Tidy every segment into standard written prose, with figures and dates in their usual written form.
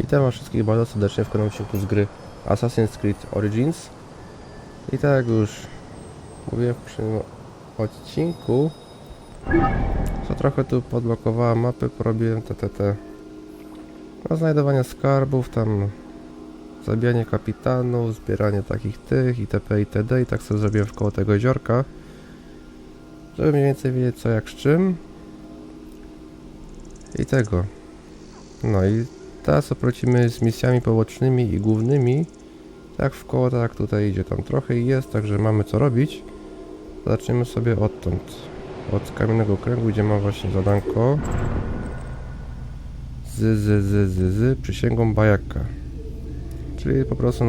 Witam was wszystkich bardzo serdecznie w kolejnym odcinku z gry Assassin's Creed Origins. I tak jak już mówiłem w poprzednim odcinku, co trochę tu podblokowałem mapy, porobiłem no, znajdowanie skarbów, tam zabijanie kapitanów, zbieranie takich itp. itd. I tak sobie zrobiłem wkoło tego jeziorka, żeby mniej więcej wiedzieć co jak z czym. I tego. No i teraz opracimy z misjami pobocznymi i głównymi. Tak w koło, tak tutaj idzie, tam trochę jest, także mamy co robić. Zaczniemy sobie odtąd. Od kamiennego kręgu, gdzie mam właśnie zadanko. Z przysięgą bajaka. Czyli po prostu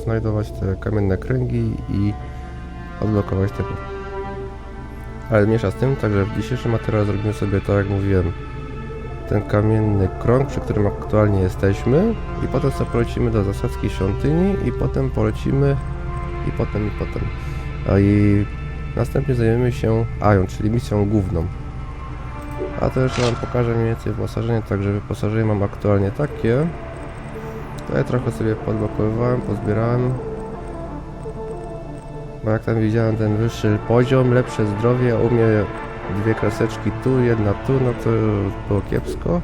znajdować te kamienne kręgi i odblokować tego. Ale mniejsza z tym, także w dzisiejszym materiale zrobimy sobie, tak jak mówiłem, ten kamienny krąg, przy którym aktualnie jesteśmy, i potem sobie polecimy do zasadzki świątyni i potem polecimy i potem. I następnie zajmiemy się Ają, czyli misją główną. A to jeszcze wam pokażę mniej więcej wyposażenie, także wyposażenie mam aktualnie takie. Tutaj trochę sobie podblokowywałem, pozbierałem. Bo jak tam widziałem, ten wyższy poziom, lepsze zdrowie, u mnie dwie kreseczki tu, jedna tu, no to było kiepsko.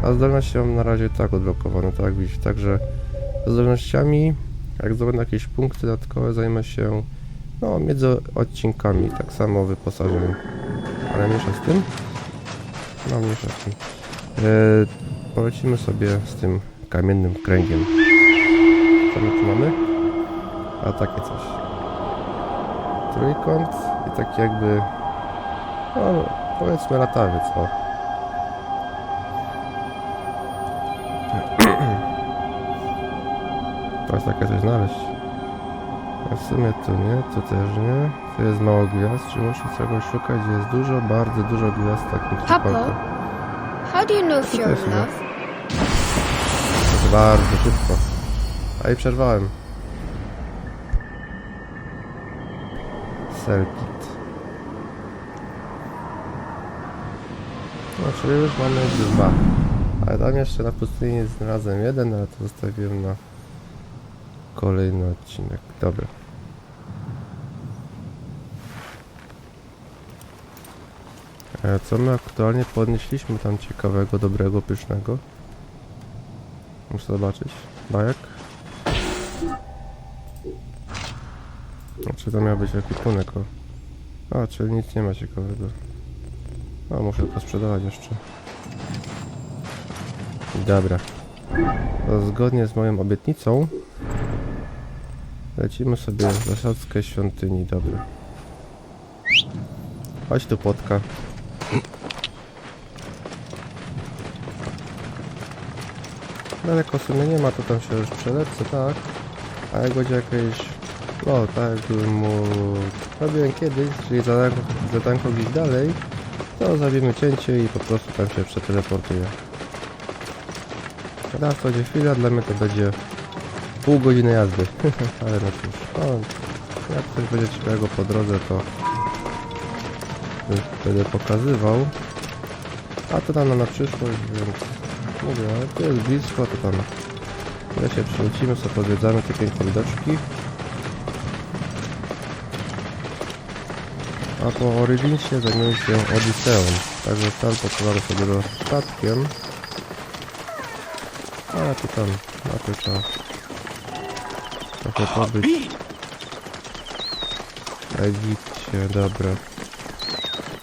A zdolności mam na razie tak odblokowane, tak widzicie. Także zdolnościami, jak zdobędę jakieś punkty dodatkowe, zajmę się no między odcinkami, tak samo wyposażeniem. Ale mniejsza z tym. No mniejsza z tym. Polecimy sobie z tym kamiennym kręgiem. Co my tu mamy? A takie coś. Trójkąt i taki jakby, no powiedzmy latawiec, o. Teraz takie coś znaleźć. A w sumie tu nie, tu też nie. Tu jest mało gwiazd, czy muszę czegoś szukać, gdzie jest dużo, bardzo dużo gwiazd w takim trójkącie. How do you know if you're in love? To jest bardzo szybko. A i przerwałem. Circuit. No, czyli już mamy dwa. Ale tam jeszcze na pustyni znalazłem jeden, ale to zostawiłem na kolejny odcinek. Dobra. Co my aktualnie podnieśliśmy tam ciekawego, dobrego, pysznego? Muszę zobaczyć. Bajak. Czy to miał być ekwipunek? A, czyli nic nie ma ciekawego. A, muszę to sprzedawać jeszcze. Dobra. To zgodnie z moją obietnicą lecimy sobie w zasadzkę świątyni. Dobra. Chodź tu, płotka. Daleko w sumie nie ma, to tam się już przelecę, tak? A jak będzie jakieś... No, tak jak mu robiłem kiedyś, czyli zadanko gdzieś dalej, to zrobimy cięcie i po prostu tam się przeteleportuje. Teraz to będzie chwila, dla mnie to będzie pół godziny jazdy. Ale no cóż, no, jak coś będzie ciekawego po drodze, to będę pokazywał. A to tam na przyszłość, więc mówię, ale to jest blisko, to tam my się przylecimy, sobie podwiedzamy te piękne widoczki. A po Originsie zajmiemy się Odyseą, także tam pokładamy sobie do statkiem. A tu tam, na to trzeba trochę pobyć. W Egipcie, dobra.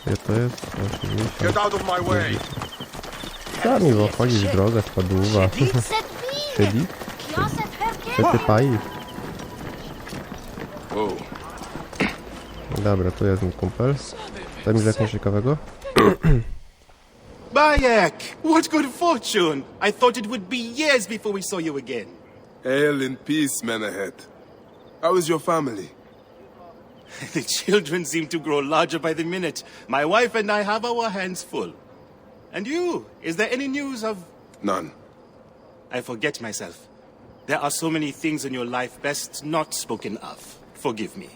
Gdzie to jest? 80. Sami wchodzić w drogę, spadłuwa. Siedzi? Przetypai. Dobra, tu jest mój kumpel. Tam jest coś ciekawego. Bayek! What good fortune! I thought it would be years before we saw you again. Hail in peace, Menahet. How is your family? The children seem to grow larger by the minute. My wife and I have our hands full. And you? Is there any news of... None. I forget myself. There are so many things in your life best not spoken of. Forgive me.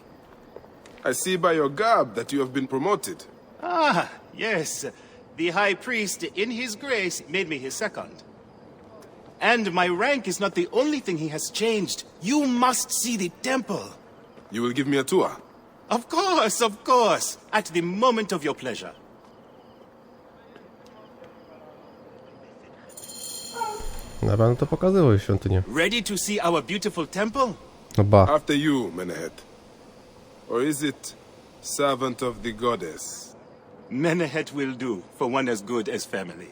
I see by your garb that you have been promoted. Ah, yes. The High Priest, in his grace, made me his second. And my rank is not the only thing he has changed. You must see the temple. You will give me a tour? Of course, of course. At the moment of your pleasure. Dobra, no to pokazywał świątynię. Ready to see our beautiful temple? No ba. After you, Menehet. Or is it servant of the goddess? Menehet will do for one as good as family.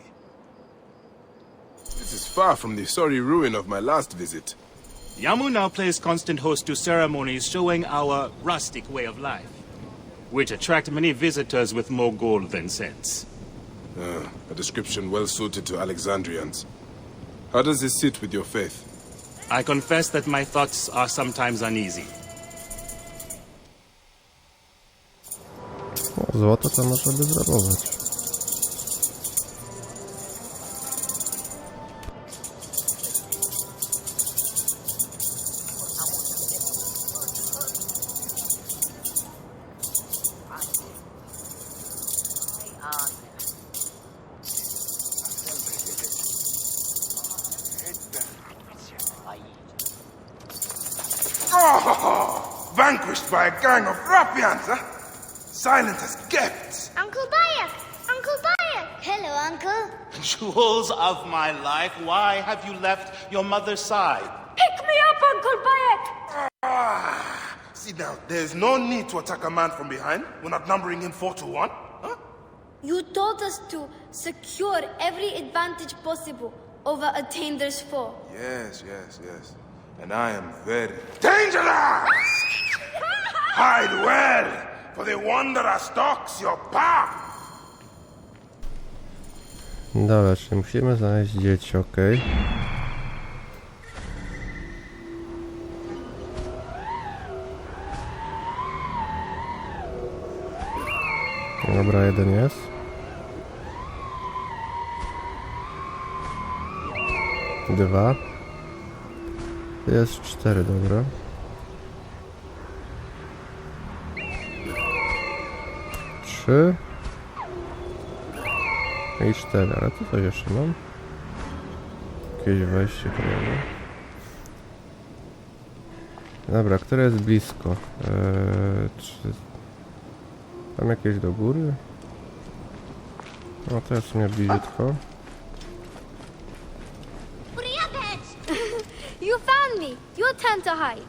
This is far from the sorry ruin of my last visit. Yamu now plays constant host to ceremonies showing our rustic way of life, which attract many visitors with more gold than sense. A description well suited to Alexandrians. How does this sit with your faith? I confess that my thoughts are sometimes uneasy. O, złoto to można by zrabować. Vanquished by a gang of ruffians, huh? Silent as kept. Uncle Bayek! Uncle Bayek! Hello, Uncle. Jewels of my life, why have you left your mother's side? Pick me up, Uncle Bayek! Sit down. There's no need to attack a man from behind. We're not numbering him 4-1. Huh? You told us to secure every advantage possible over a Tander's foe. Yes. And I am very dangerous! Hide well, for the wanderer stalks your path. Dobra, czyli musimy znaleźć dzieci, okej. Dobra, jeden jest. Dwa. Jest 4, dobra. 3 i 4, ale tu coś jeszcze mam. Jakieś wejście kolejne. Dobra, które jest blisko? Czy tam jakieś do góry? No to jest w sumie bliziutko. You found me! Your turn to hide.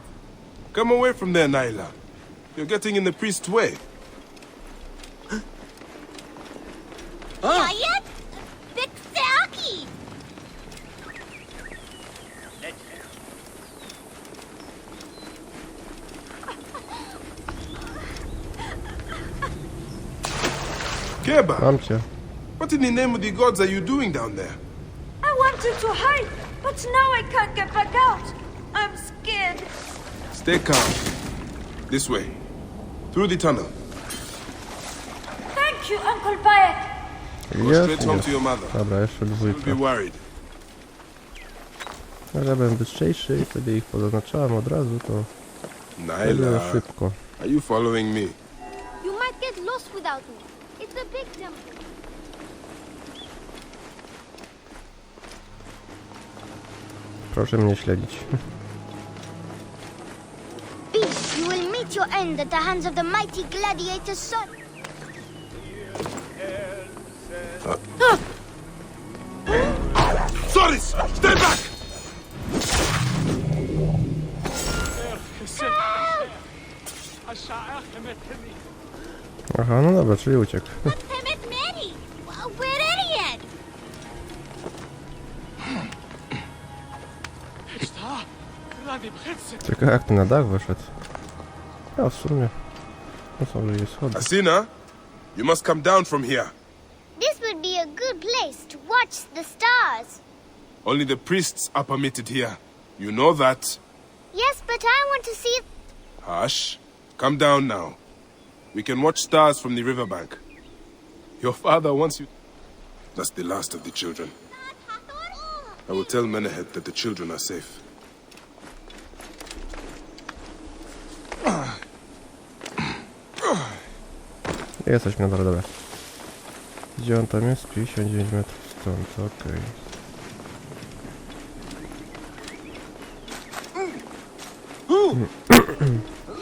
Come away from there, Naila. You're getting in the priest's way. Bayek? Bixaki! Keba, Mam cię. what in the name of the gods are you doing down there? I wanted to hide, but now I can't get back out. I'm scared. Stay calm. This way. Through the tunnel. Thank you, Uncle Bayek. Go straight home to your mother. Dobra, jeszcze Don't dwójka. be worried. Ale byłem bystrzejszy i wtedy ich pozaznaczałem od razu, to było Naila, szybko. are you following me? You might get lost without me. It's a big temple. Proszę mnie śledzić. Beast, you will meet your end at the hands of the mighty gladiator's son. Soris! Stay back! Aha, no dobra, czyli uciekł. We're idiot! Ciekawe jak ty na dach wyszedł. Ja w sumie. No są ludzie schody. Asina, you must come down from here. This would be a good place to watch the stars. Only the priests are permitted here. You know that. Yes, but I want to see... Hush. Come down now. We can watch stars from the riverbank. Your father wants you... That's the last of the children. I will tell Menehet that the children are safe. Jesteśmy, dobra, dobra. Gdzie on tam jest? 59 metrów stąd, okej.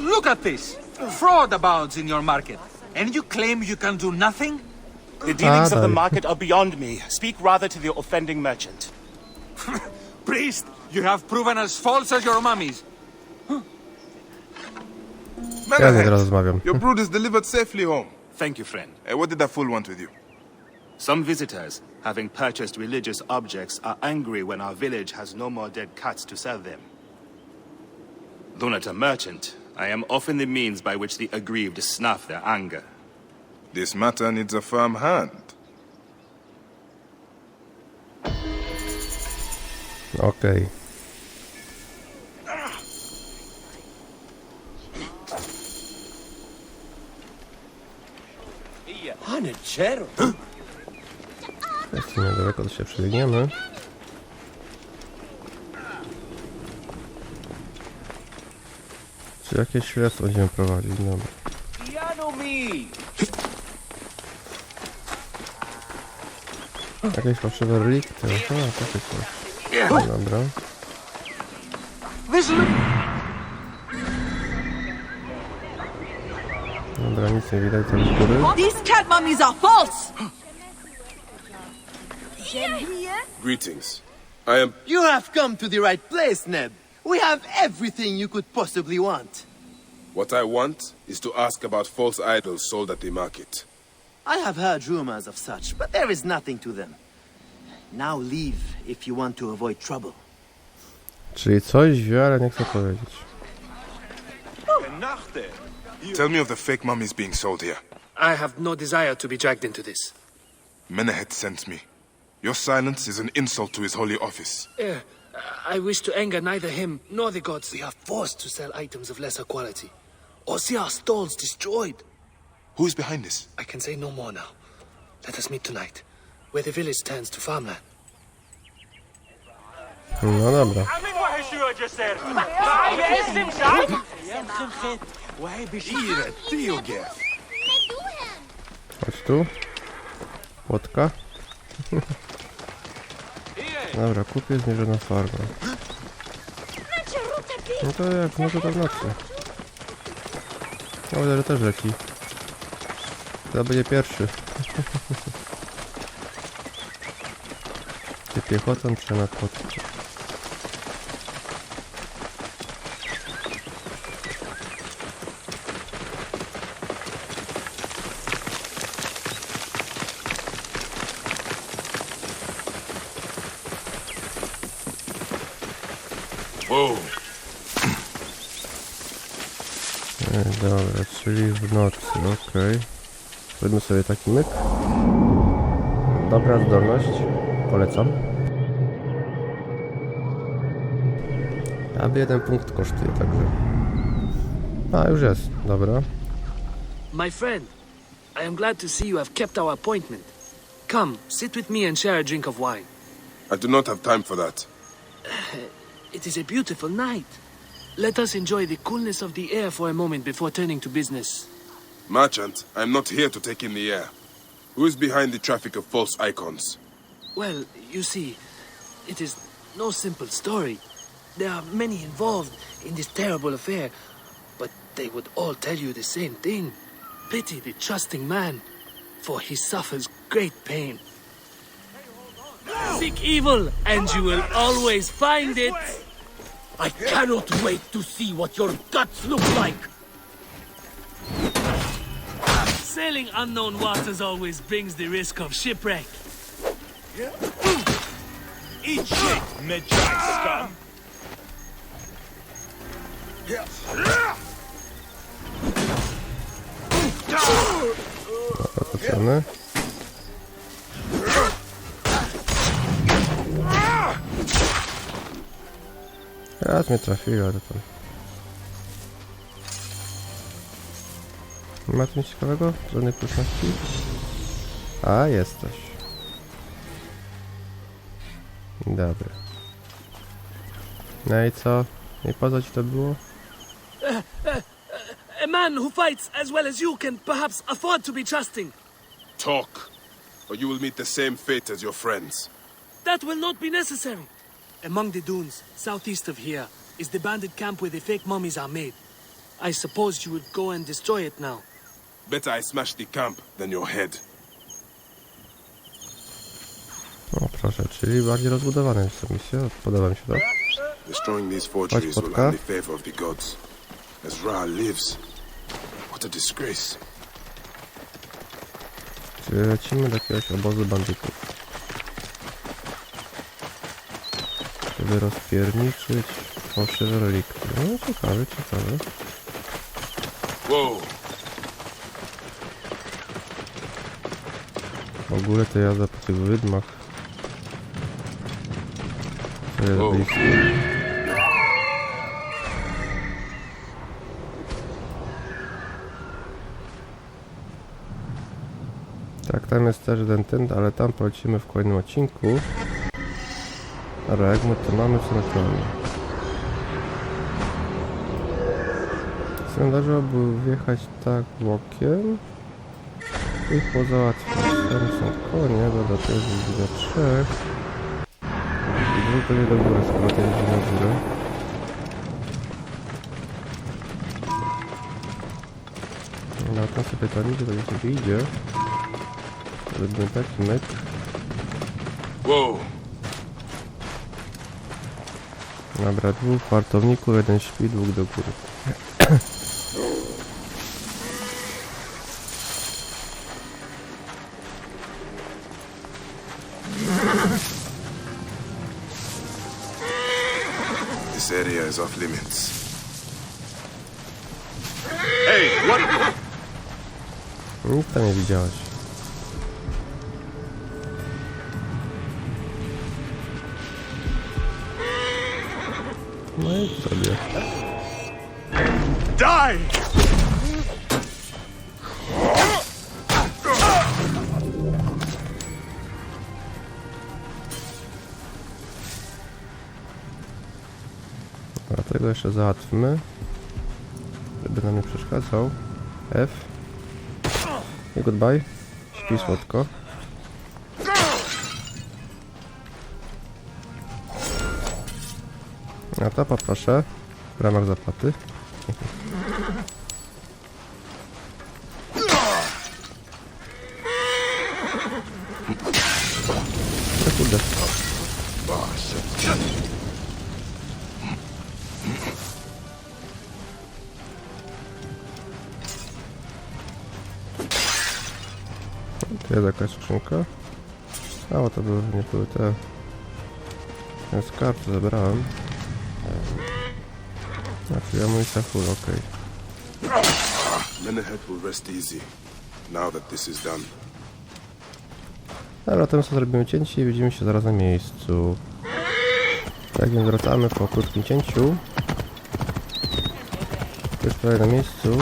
Look at this. Fraud abounds in your market. And you claim you can do nothing? The dealings of the dai. market are beyond me. Speak rather to the offending merchant. Priest, you have proven as false as your mummies. Ja z nim Menehet, rozmawiam. your brood is delivered safely home. Thank you, friend. What did that fool want with you? Some visitors, having purchased religious objects, are angry when our village has no more dead cats to sell them. Though not a merchant, I am often the means by which the aggrieved snuff their anger. This matter needs a firm hand. Okej. Jest niedaleko, to się przebiegniemy. Czy jakieś śledztwo będziemy prowadzić? Dobra. Jakieś fałszywe relikty. Aha, takie coś. Dobra. Dobra, nic nie widać tam z góry. These cat mummies are false! Greetings. I am... You have come to the right place, Neb. We have everything you could possibly want. What I want is to ask about false idols sold at the market. I have heard rumors of such, but there is nothing to them. Now leave if you want to avoid trouble. Czyli coś wie, ale nie chcę powiedzieć. Tell me of the fake mummies being sold here. I have no desire to be dragged into this. Menehet sent me. Your silence is an insult to his holy office. I wish to anger neither him nor the gods. We are forced to sell items of lesser quality, or see our stalls destroyed. Who is behind this? I can say no more now. Let us meet tonight, where the village turns to farmland. No dobra. Chodź tu. Łotka. Dobra, kupię zmierzona farba. No to jak, no to tam w nocy. O, ale też leci. To będzie pierwszy. Ty piechotą czy na kotce? Whoa. Dobra, czyli w nocy, okej. Zrobimy sobie taki myk. Dobra zdolność, polecam. Aby 1 punkt kosztuje, także... A, już jest, dobra. My friend, I am glad to see you have kept our appointment. Come, sit with me and share a drink of wine. I do not have time for that. It is a beautiful night. Let us enjoy the coolness of the air for a moment before turning to business. Merchant, I am not here to take in the air. Who is behind the traffic of false icons? Well, you see, it is no simple story. There are many involved in this terrible affair, but they would all tell you the same thing. Pity the trusting man, for he suffers great pain. Seek evil, and you will always find it. I cannot wait to see what your guts look like! Sailing unknown waters always brings the risk of shipwreck. Eat shit, mid-dry scum! Zapatrzony. Raz mnie trafiła, ale tam... Nie ma tu nic ciekawego? Żadnej próżności? A, jesteś. Dobra. No i co? I po co ci to było? A man who fights as well as you can perhaps afford to be trusting. Talk, or you will meet the same fate as your friends. That will not be necessary. Among the dunes, southeast of here, is the bandit camp where the fake mummies are made. I suppose you would go and destroy it now. Better I smash the camp than your head. O proszę, czyli bardziej rozbudowane jest ta misja. Podoba mi się to. Destroying these forgeries will only favor of the gods. As Ra lives. What a disgrace. Czyli lecimy do jakiegoś obozu bandytów. Żeby rozpierniczyć fałszywe relikty. No ciekawe, ciekawe. Wow. W ogóle to jazda po tych wydmach. To jest blisko. Tak, tam jest też ten, ale tam polecimy w kolejnym odcinku. Ale jak my to mamy, co my to mamy? Należałoby wjechać tak bokiem i pozałatwić. Tam są konie, dobra, to jest do 3. I dwóch będzie do góry, skoro to jeździ na górę. No tam sobie tam idzie, to już sobie idzie. Zrobimy taki myk. Wow. Dobra, 2 wartowników, 1 śpi, 2 do góry. This area is off limits. Hey, what? Nic tam nie widziałeś. No i sobie. Die! Dlatego jeszcze załatwmy, żeby nam nie przeszkadzał. F. I goodbye. Śpi słodko. A to poproszę w ramach zapłaty. No kurde. Tu jest jakaś skrzynka. A, bo to były, nie były te... Ten skarb zebrałem. Znaczy amunicja full, okej. Menehet will rest easy now that this is done. Dobra, teraz zrobimy cięcie i widzimy się zaraz na miejscu. Tak więc wracamy po krótkim cięciu. Już prawie na miejscu.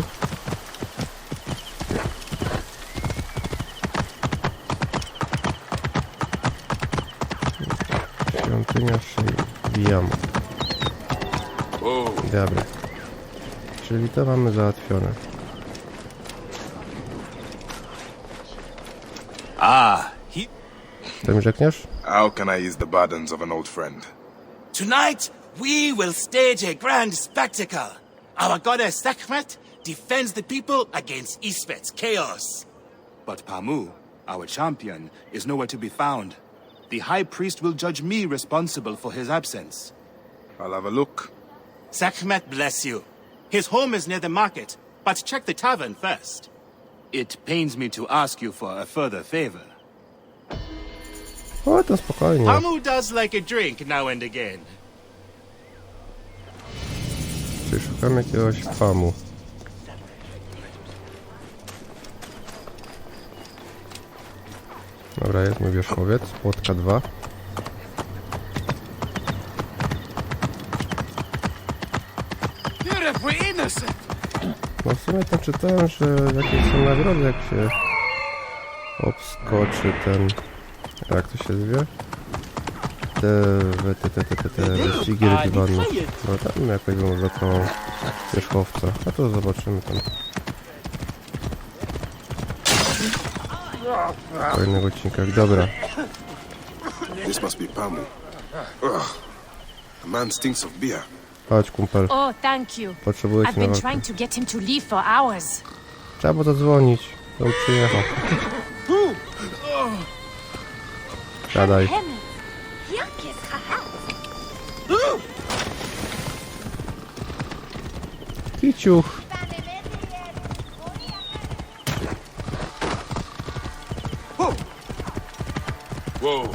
Świątynia Szejbiamu. Dobra. Czyli to mamy załatwione. To mi rzekniesz? How can I ease the burdens of an old friend? Tonight, we will stage a grand spectacle. Our goddess Sekhmet defends the people against Isfet's chaos. But Pamu, our champion, is nowhere to be found. The High Priest will judge me responsible for his absence. I'll have a look. Sekhmet bless you. His home is near the market, but check the tavern first. It pains me to ask you for a further favor. O, to spokojnie. Pamu does like a drink now and again. Czyli szukamy jakiegoś Pamu. Dobra, jest mój wierzchowiec. Płotka 2. No w sumie to czytałem, że jakieś są nagrody, jak się obskoczy ten... Jak to się zwie? Te wyścigi rydwanów. No tam jakoś bym zaczął wierzchowca. A to zobaczymy tam. W kolejnych odcinkach. Dobra. This must be Pamu. Ugh. A man stinks of beer. Chodź, kumpel. Oh, thank you. Potrzebuję I've cię na been walkę. trying to get him to leave for hours. Trzeba było zadzwonić. To już przyjechał. Siadaj. Kiciuch. Whoa.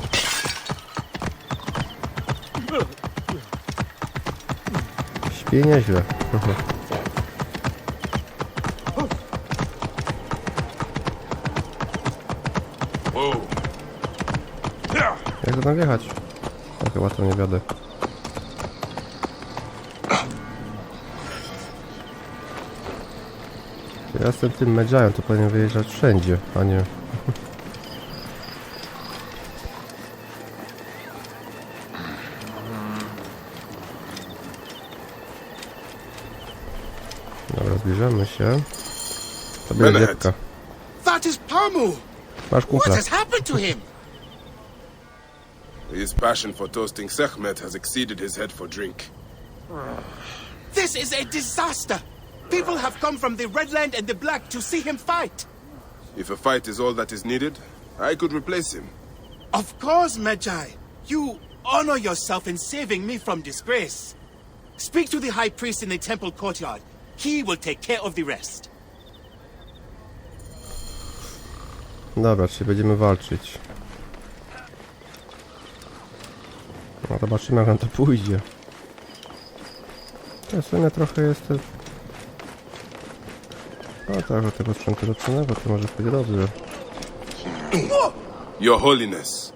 Śpi nieźle. Whoa. Jak to tam wjechać? No, chyba to nie wiadę. Ja jestem tym Medjajem, to powinien wyjeżdżać wszędzie, a nie... Dobra, zbliżamy się. To będzie dziewka. That is Pamu! Masz What kumpla. has happened to him? His passion for toasting Sekhmet has exceeded his head for drink. This is a disaster! People have come from the Red Land and the Black to see him fight. If a fight is all that is needed, I could replace him. Of course, Magi. You honor yourself in saving me from disgrace. Speak to the High Priest in the temple courtyard. He will take care of the rest. Dobra, czyli będziemy walczyć. No zobaczymy, jak nam to pójdzie. To w sumie trochę jest... No tak, do tego sprzętu lepszego, to może być dobrze. Your Holiness,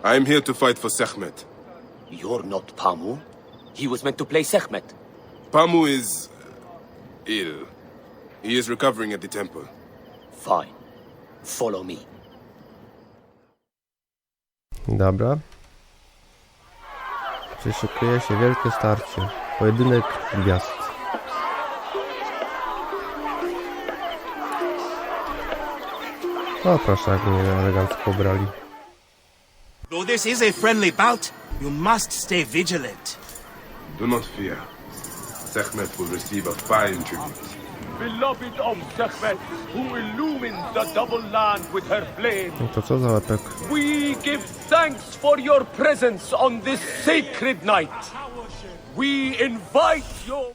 I am here to fight for Sekhmet. You're not Pamu. He was meant to play Sekhmet. Pamu is... ill. He is recovering at the temple. Fine. Follow me. Dobra. Czyli szykuje się wielkie starcie. Pojedynek gwiazd. O proszę, jak mnie elegancko ubrali. Though this is a friendly bout, you must stay vigilant. Do not fear. Sekhmet will receive a fine tribute. Beloved of Sekhmet, who illumines the double land with her flame. No to co za łepek? We give thanks for your presence on this sacred night. We invite your...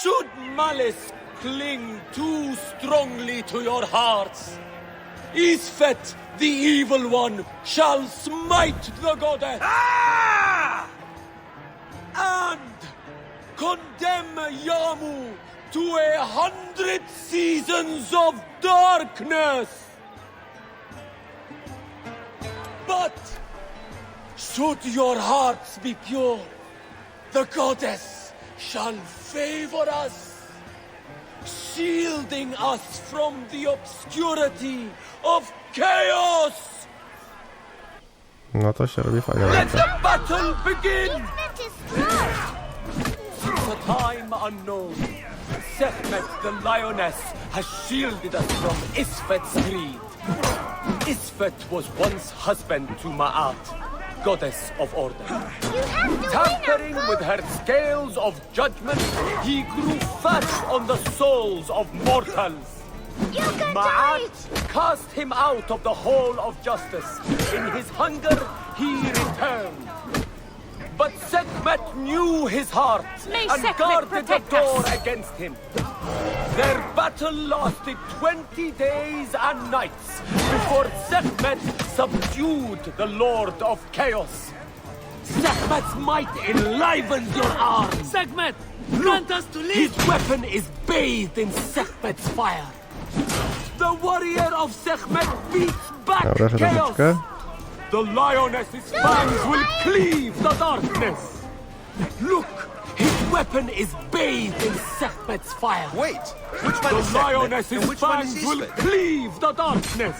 Should malice cling too strongly to your hearts, Isfet, the evil one, shall smite the goddess. And condemn Yamu to 100 seasons of darkness. But should your hearts be pure, the goddess shall favor us, shielding us from the obscurity of chaos. No to się robi fajnie. Let the battle begin! Since a time unknown, Sekhmet the lioness has shielded us from Isfet's greed. Isfet was once husband to Ma'at, goddess of order. Tampering with her scales of judgment, he grew fat on the souls of mortals. Ma'at cast him out of the hall of justice. In his hunger, he returned. But Sekhmet knew his heart and guarded the door against him. Their battle lasted 20 days and nights before Sekhmet subdued the Lord of Chaos. Sekhmet's might enlivens your arms. Sekhmet, grant us to live. His weapon is bathed in Sekhmet's fire. The warrior of Sekhmet beats back Dobra, chaos. troszeczkę. The lioness's fangs will cleave the darkness. Look, his weapon is bathed in Sekhmet's fire. Wait, which one is The Sekhmet lioness's and which one is fangs will Isfet? cleave the darkness.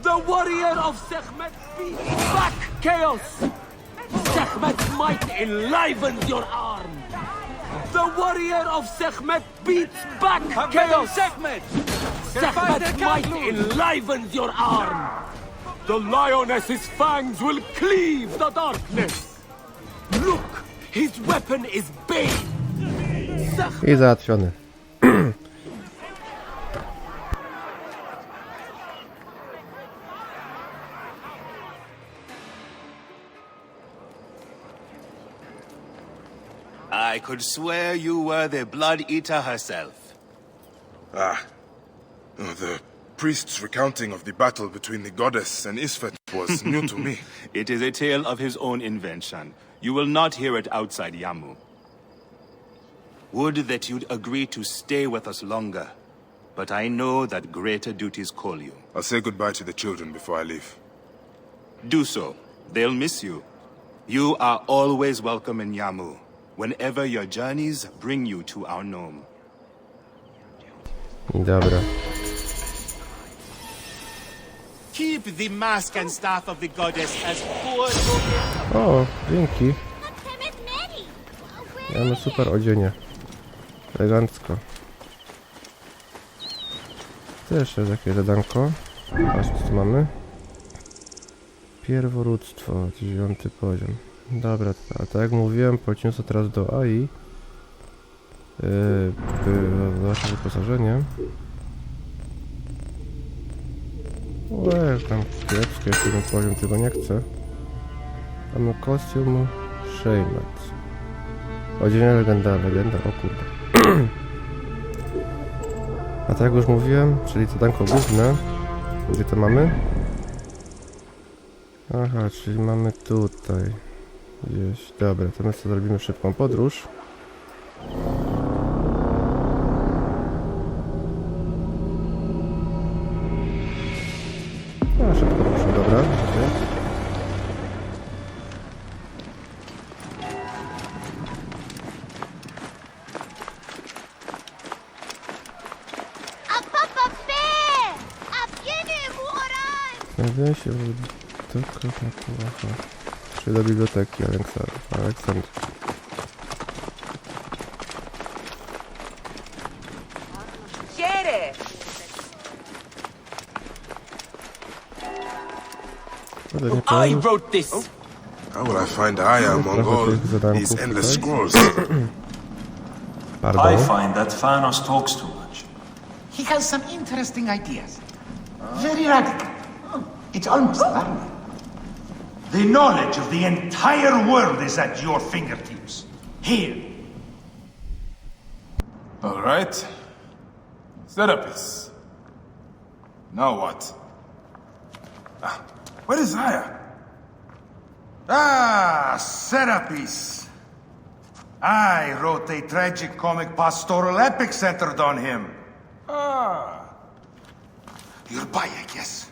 The warrior of Sekhmet beats back chaos. Sekhmet's might enlivens your arm. The warrior of Sekhmet beats back chaos. Sekhmet's might enlivens your arm. The lioness's fangs will cleave the darkness. Look, His weapon is bane. I załatwiony. I could swear you were the Blood Eater herself. The priest's recounting of the battle between the goddess and Isfet was new to me. It is a tale of his own invention. You will not hear it outside Yamu. Would that you'd agree to stay with us longer. But I know that greater duties call you. I'll say goodbye to the children before I leave. Do so. They'll miss you. You are always welcome in Yamu, whenever your journeys bring you to our gnome. Dobra. Keep the mask and staff of the goddess as poor. O, dzięki. Mamy super odzienie. Elegancko. Też jest jakieś zadanko. Patrz, co tu mamy. Pierworództwo, 9 poziom. Dobra, a tak jak mówiłem, polecimy sobie teraz do AI. Nasze wyposażenie. Tam kiepskie, 7 poziom, tego nie chcę. Mamy kostium Shaymet. Odzienie legenda, o kurde. A tak jak już mówiłem, czyli zadanko główne. Gdzie to mamy? Aha, czyli mamy tutaj. Gdzieś. Dobra, to my sobie zrobimy szybką podróż. A, szybko proszę, dobra. Znajduję się w czyli do biblioteki Aleksandr. I wrote this. How will I find Aya among all these endless scrolls? I find that Thanos talks too much. He has some interesting ideas. Very radical. It's almost alarming. The knowledge of the entire world is at your fingertips. Here. All right. Serapis. Now what? Where is Aya? Serapis. I wrote a tragic comic pastoral epic centered on him. You're by, I guess.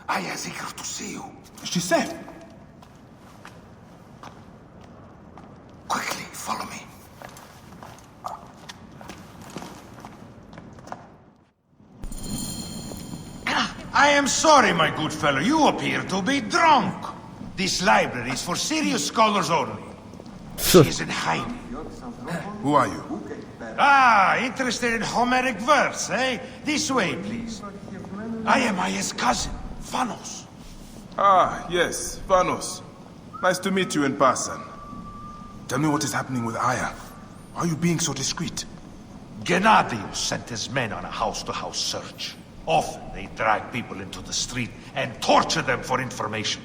Aya's eager to see you. She said. Quickly, follow me. I am sorry, my good fellow. You appear to be drunk. This library is for serious scholars only. She is in hiding. Who are you? Interested in Homeric verse, eh? This way, please. I am Aya's cousin, Thanos. Yes, Thanos. Nice to meet you in person. Tell me what is happening with Aya. Why are you being so discreet? Gennadius sent his men on a house-to-house search. Often they drag people into the street and torture them for information.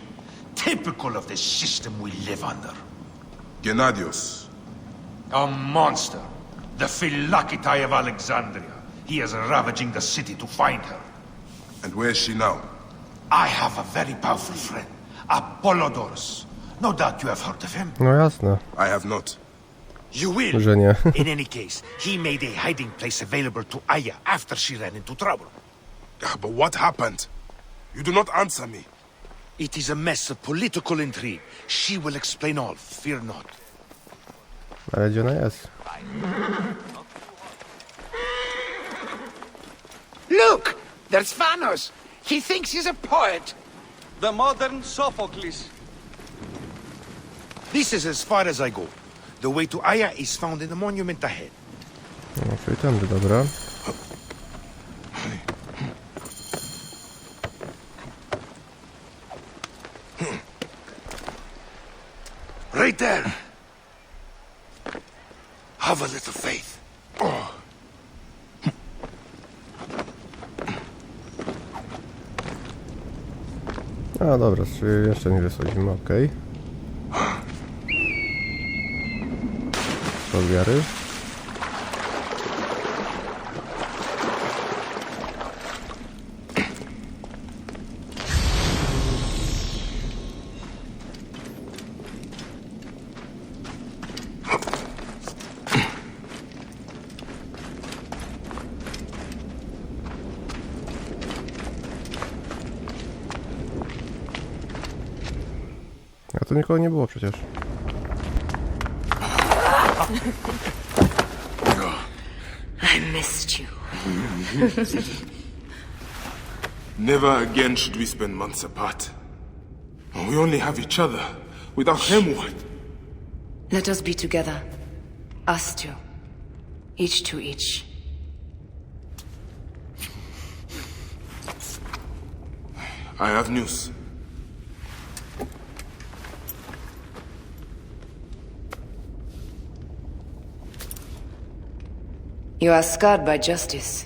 Typical of the system we live under. Gennadius. A monster. The Philocitae of Alexandria. He is ravaging the city to find her. And where is she now? I have a very powerful friend, Apollodorus. No doubt you have heard of him. No jasne. I have not. You will. Że nie. In any case, he made a hiding place available to Aya after she ran into trouble. But what happened? You do not answer me. It is a mess of political intrigue. She will explain all, fear not. Ale gdzie ona jest? Look! There's Thanos! He thinks he's a poet! The modern Sophocles. This is as far as I go. The way to Aya is found in the monument ahead. No, czyli tędy, dobra. Right there! Have a little faith. A dobra, czyli jeszcze nie wysadzimy, okej. Rozmiary. A tu nikogo nie było przecież. I missed you. Never again should we spend months apart. We only have each other. Without him, what? Let us be together. Us two. Each to each. I have news. You are scarred by justice.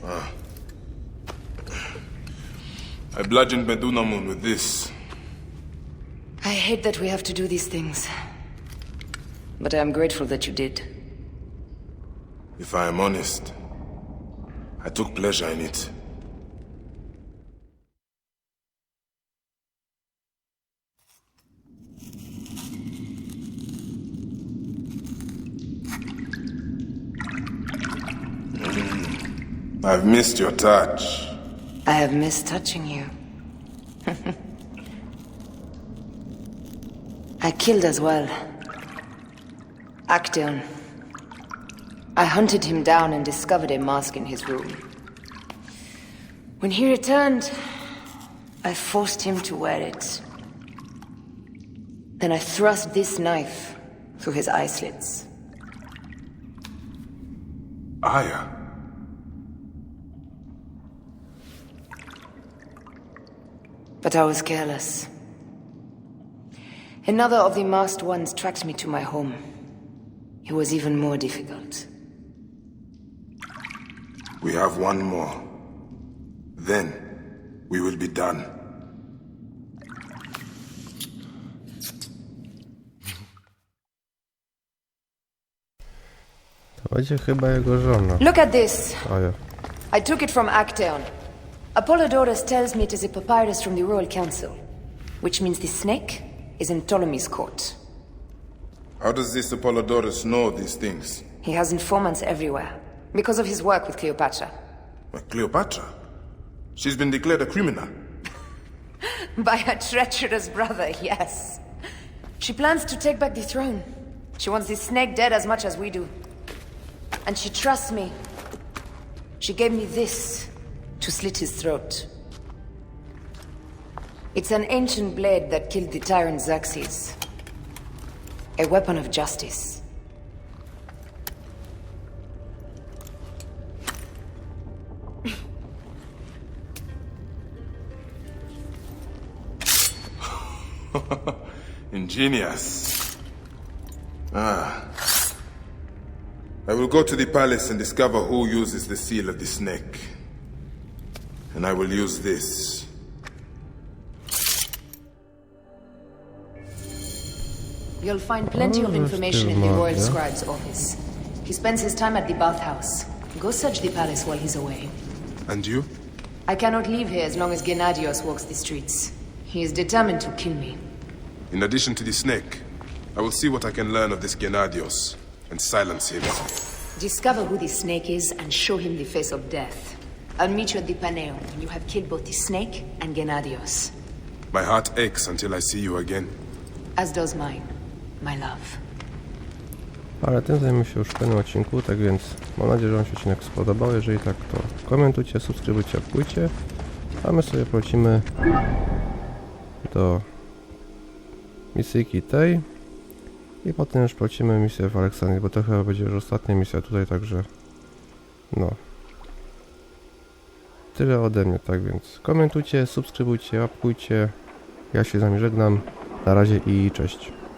I bludgeoned Medunamun with this. I hate that we have to do these things. But I am grateful that you did. If I am honest, I took pleasure in it. I've missed your touch. I have missed touching you. I killed as well. Actaeon. I hunted him down and discovered a mask in his room. When he returned, I forced him to wear it. Then I thrust this knife through his eye slits. Aya. But I was careless. Another of the masked ones tracked me to my home. It was even more difficult. We have one more. Then, we will be done. To będzie chyba jego żona. Look at this. Aya. I took it from Actaeon. Apollodorus tells me it is a papyrus from the Royal Council, which means the snake is in Ptolemy's court. How does this Apollodorus know these things? He has informants everywhere, because of his work with Cleopatra. Cleopatra? She's been declared a criminal. By her treacherous brother, yes. She plans to take back the throne. She wants the snake dead as much as we do. And she trusts me. She gave me this to slit his throat. It's an ancient blade that killed the tyrant Xerxes. A weapon of justice. Ingenious. I will go to the palace and discover who uses the seal of the snake. And I will use this. You'll find plenty of information in the Royal Scribe's office. He spends his time at the bathhouse. Go search the palace while he's away. And you? I cannot leave here as long as Gennadios walks the streets. He is determined to kill me. In addition to the snake, I will see what I can learn of this Gennadios and silence him. Discover who the snake is and show him the face of death. I'll meet you at the Paneum when you have killed both the snake and Gennadios. My heart aches until I see you again. As does mine, my love. Ale tym zajmiemy się już w kolejnym odcinku, tak więc mam nadzieję, że Wam się odcinek spodobał. Jeżeli tak, to komentujcie, subskrybujcie, apkujcie. A my sobie wrócimy do misyjki tej i potem już płacimy misję w Aleksandrii, bo to chyba będzie już ostatnia misja tutaj, także no tyle ode mnie, tak więc komentujcie, subskrybujcie, łapkujcie. Ja się z wami żegnam, na razie i cześć.